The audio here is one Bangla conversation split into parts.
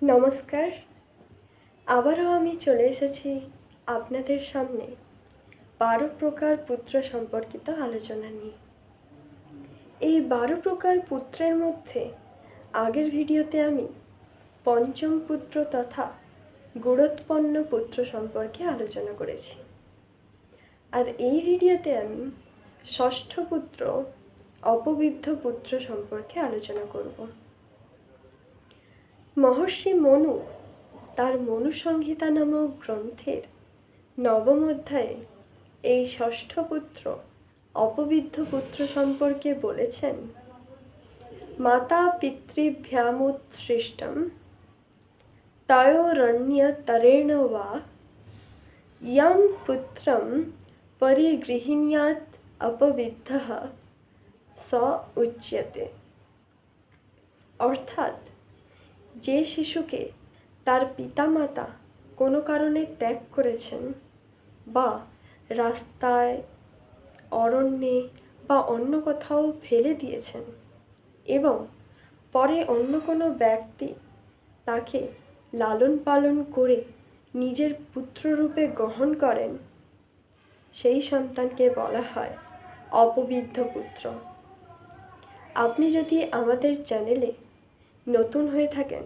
নমস্কার। আবারও আমি চলে এসেছি আপনাদের সামনে 12 প্রকার পুত্র সম্পর্কিত আলোচনা নিয়ে। এই 12 প্রকার পুত্রের মধ্যে আগের ভিডিওতে আমি পঞ্চম পুত্র তথা গুণোৎপন্ন পুত্র সম্পর্কে আলোচনা করেছি, আর এই ভিডিওতে আমি ষষ্ঠ পুত্র অপবিদ্ধ পুত্র সম্পর্কে আলোচনা করব। মহর্ষি মনু তার মনু সংহিতা নামক গ্রন্থের নবম অধ্যায়ে এই ষষ্ঠ পুত্র অপবিদ্ধ পুত্র সম্পর্কে বলেছেন, মাতা পিতৃভ্যামুৎসৃষ্টম তয়োরণ্যতরেণ বা ইয়ং পুত্রম পরিগৃহীণাৎ অপবিদ্ধঃ স উচ্যতে। অর্থাৎ, যে শিশুকে তার পিতামাতা কোনো কারণে ত্যাগ করেছেন বা রাস্তায়, অরণ্যে বা অন্য কোথাও ফেলে দিয়েছেন এবং পরে অন্য কোনো ব্যক্তি তাকে লালন পালন করে নিজের পুত্ররূপে গ্রহণ করেন, সেই সন্তানকে বলা হয় অপবিদ্ধ পুত্র। আপনি যদি আমাদের চ্যানেলে নতুন হয়ে থাকেন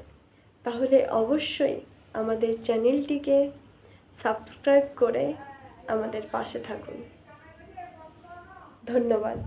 তাহলে অবশ্যই আমাদের চ্যানেলটিকে সাবস্ক্রাইব করে আমাদের পাশে থাকুন। ধন্যবাদ।